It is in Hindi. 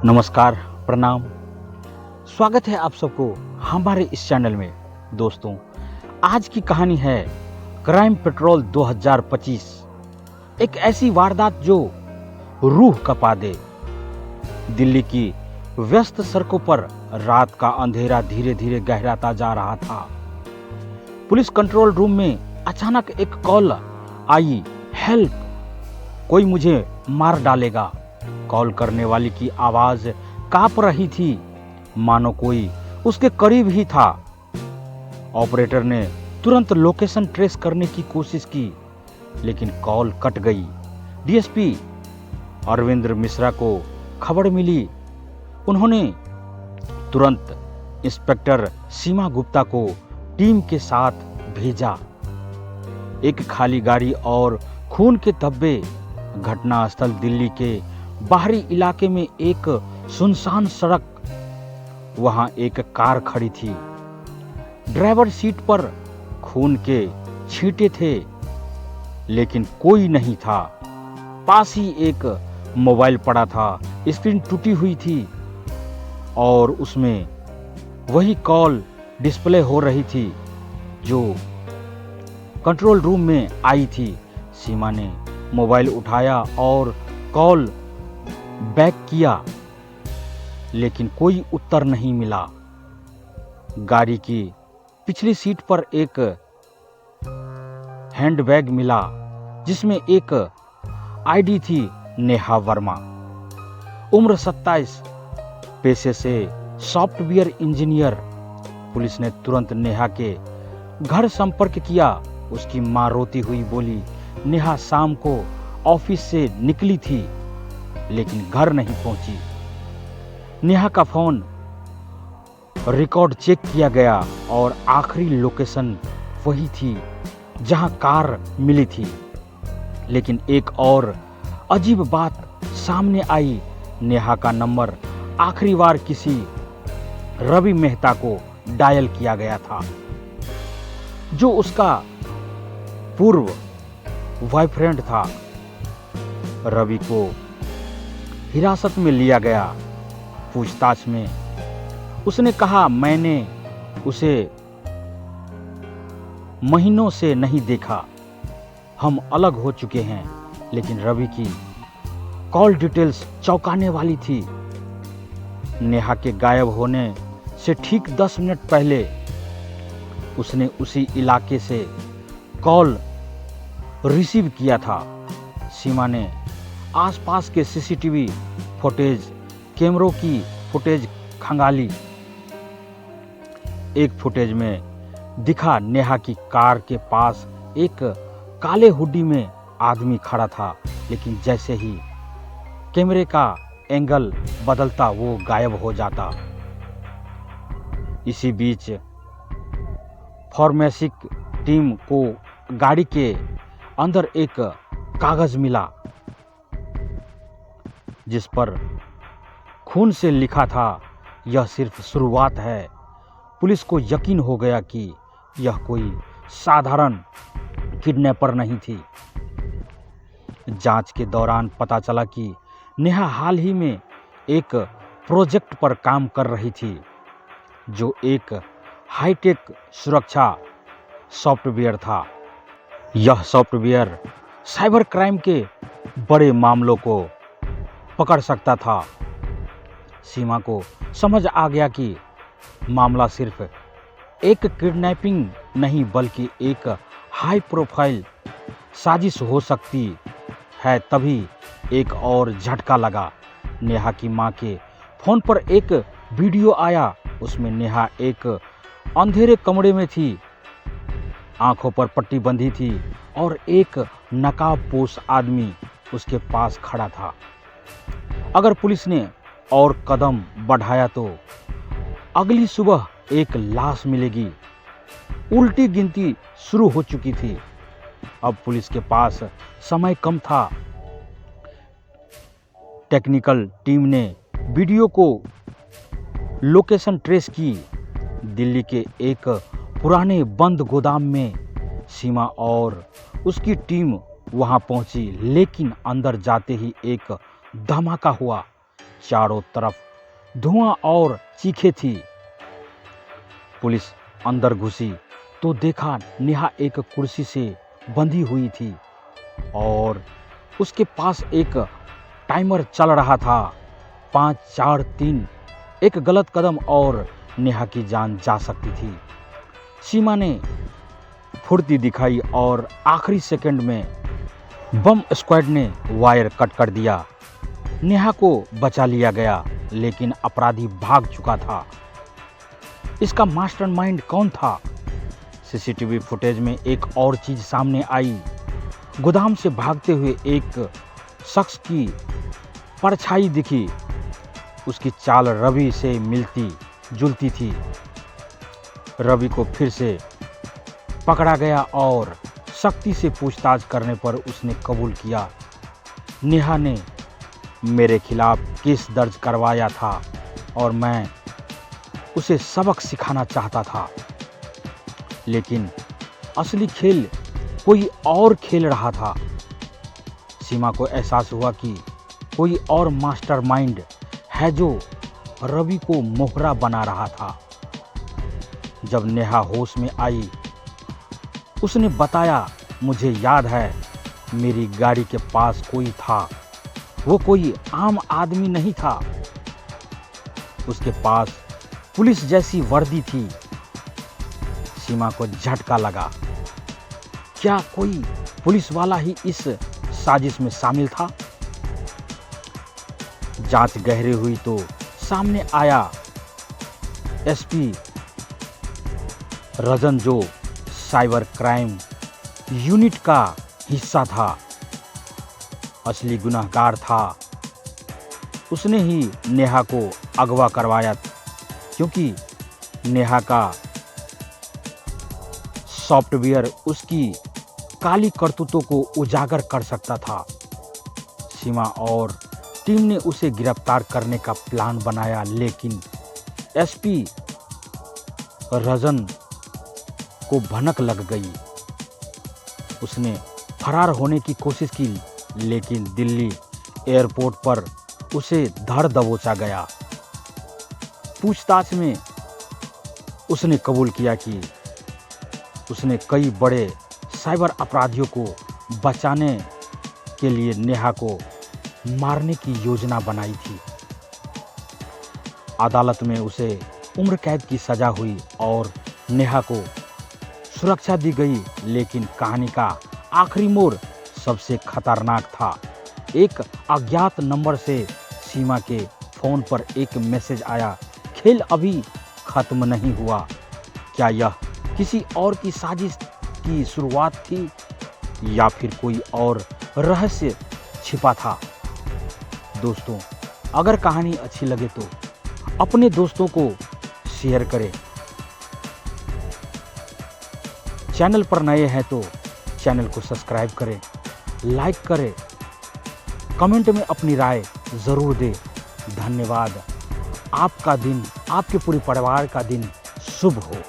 नमस्कार, प्रणाम। स्वागत है आप सबको हमारे इस चैनल में। दोस्तों, आज की कहानी है क्राइम पेट्रोल 2025। एक ऐसी वारदात जो रूह कपा दे। दिल्ली की व्यस्त सड़कों पर रात का अंधेरा धीरे धीरे गहराता जा रहा था। पुलिस कंट्रोल रूम में अचानक एक कॉल आई, हेल्प, कोई मुझे मार डालेगा। कॉल करने वाली की आवाज कांप रही थी, मानो कोई उसके करीब ही था। ऑपरेटर ने तुरंत लोकेशन ट्रेस करने की कोशिश की, लेकिन कॉल कट गई। डीएसपी अरविंद मिश्रा को खबर मिली। उन्होंने तुरंत इंस्पेक्टर सीमा गुप्ता को टीम के साथ भेजा। एक खाली गाड़ी और खून के धब्बे। घटनास्थल दिल्ली के बाहरी इलाके में एक सुनसान सड़क। वहां एक कार खड़ी थी। ड्राइवर सीट पर खून के छींटे थे, लेकिन कोई नहीं था। पास ही एक मोबाइल पड़ा था। स्क्रीन टूटी हुई थी और उसमें वही कॉल डिस्प्ले हो रही थी जो कंट्रोल रूम में आई थी। सीमा ने मोबाइल उठाया और कॉल बैक किया, लेकिन कोई उत्तर नहीं मिला। गाड़ी की पिछली सीट पर एक हैंडबैग मिला, जिसमें एक आईडी थी, नेहा वर्मा, उम्र 27, पेशे से सॉफ्टवेयर इंजीनियर। पुलिस ने तुरंत नेहा के घर संपर्क किया। उसकी मां रोती हुई बोली, नेहा शाम को ऑफिस से निकली थी, लेकिन घर नहीं पहुंची। नेहा का फोन रिकॉर्ड चेक किया गया और आखिरी लोकेशन वही थी जहां कार मिली थी। लेकिन एक और अजीब बात सामने आई। नेहा का नंबर आखिरी बार किसी रवि मेहता को डायल किया गया था, जो उसका पूर्व बॉयफ्रेंड था। रवि को हिरासत में लिया गया। पूछताछ में उसने कहा, मैंने उसे महीनों से नहीं देखा, हम अलग हो चुके हैं। लेकिन रवि की कॉल डिटेल्स चौंकाने वाली थी। नेहा के गायब होने से ठीक 10 मिनट पहले उसने उसी इलाके से कॉल रिसीव किया था। सीमा ने आसपास के सीसीटीवी फुटेज, कैमरों की फुटेज खंगाली। एक फुटेज में दिखा नेहा की कार के पास एक काले हुडी में आदमी खड़ा था, लेकिन जैसे ही कैमरे का एंगल बदलता वो गायब हो जाता। इसी बीच फॉरेंसिक टीम को गाड़ी के अंदर एक कागज मिला, जिस पर खून से लिखा था, यह सिर्फ शुरुआत है। पुलिस को यकीन हो गया कि यह कोई साधारण किडनैपर नहीं थी। जांच के दौरान पता चला कि नेहा हाल ही में एक प्रोजेक्ट पर काम कर रही थी, जो एक हाईटेक सुरक्षा सॉफ्टवेयर था। यह सॉफ्टवेयर साइबर क्राइम के बड़े मामलों को पकड़ सकता था। सीमा को समझ आ गया कि मामला सिर्फ एक किडनैपिंग नहीं, बल्कि एक हाई प्रोफाइल साजिश हो सकती है। तभी एक और झटका लगा। नेहा की मां के फोन पर एक वीडियो आया। उसमें नेहा एक अंधेरे कमरे में थी, आंखों पर पट्टी बंधी थी और एक नकाबपोश आदमी उसके पास खड़ा था। अगर पुलिस ने और कदम बढ़ाया तो अगली सुबह एक लाश मिलेगी। उल्टी गिनती शुरू हो चुकी थी। अब पुलिस के पास समय कम था। टेक्निकल टीम ने वीडियो को लोकेशन ट्रेस की। दिल्ली के एक पुराने बंद गोदाम में सीमा और उसकी टीम वहां पहुंची, लेकिन अंदर जाते ही एक धमाका हुआ। चारों तरफ धुआं और चीखें थी। पुलिस अंदर घुसी तो देखा नेहा एक कुर्सी से बंधी हुई थी और उसके पास एक टाइमर चल रहा था। 5 4 3। एक गलत कदम और नेहा की जान जा सकती थी। सीमा ने फुर्ती दिखाई और आखिरी सेकंड में बम स्क्वाड ने वायर कट कर दिया। नेहा को बचा लिया गया, लेकिन अपराधी भाग चुका था। इसका मास्टरमाइंड कौन था? सीसीटीवी फुटेज में एक और चीज सामने आई। गोदाम से भागते हुए एक शख्स की परछाई दिखी। उसकी चाल रवि से मिलती जुलती थी। रवि को फिर से पकड़ा गया और सख्ती से पूछताछ करने पर उसने कबूल किया, नेहा ने मेरे खिलाफ केस दर्ज करवाया था और मैं उसे सबक सिखाना चाहता था। लेकिन असली खेल कोई और खेल रहा था। सीमा को एहसास हुआ कि कोई और मास्टरमाइंड है जो रवि को मोहरा बना रहा था। जब नेहा होश में आई, उसने बताया, मुझे याद है मेरी गाड़ी के पास कोई था। वो कोई आम आदमी नहीं था। उसके पास पुलिस जैसी वर्दी थी। सीमा को झटका लगा। क्या कोई पुलिस वाला ही इस साजिश में शामिल था? जांच गहरी हुई तो सामने आया एसपी रजन, जो साइबर क्राइम यूनिट का हिस्सा था, असली गुनहगार था। उसने ही नेहा को अगवा करवाया, क्योंकि नेहा का सॉफ्टवेयर उसकी काली करतूतों को उजागर कर सकता था। सीमा और टीम ने उसे गिरफ्तार करने का प्लान बनाया, लेकिन एसपी रजन को भनक लग गई। उसने फरार होने की कोशिश की, लेकिन दिल्ली एयरपोर्ट पर उसे धर दबोचा गया। पूछताछ में उसने कबूल किया कि उसने कई बड़े साइबर अपराधियों को बचाने के लिए नेहा को मारने की योजना बनाई थी। अदालत में उसे उम्र कैद की सजा हुई और नेहा को सुरक्षा दी गई। लेकिन कहानी का आखिरी मोड़ सबसे खतरनाक था। एक अज्ञात नंबर से सीमा के फोन पर एक मैसेज आया, खेल अभी खत्म नहीं हुआ। क्या यह किसी और की साजिश की शुरुआत थी या फिर कोई और रहस्य छिपा था? दोस्तों, अगर कहानी अच्छी लगे तो अपने दोस्तों को शेयर करें। चैनल पर नए हैं तो चैनल को सब्सक्राइब करें, लाइक करें, कमेंट में अपनी राय ज़रूर दें। धन्यवाद। आपका दिन, आपके पूरे परिवार का दिन शुभ हो।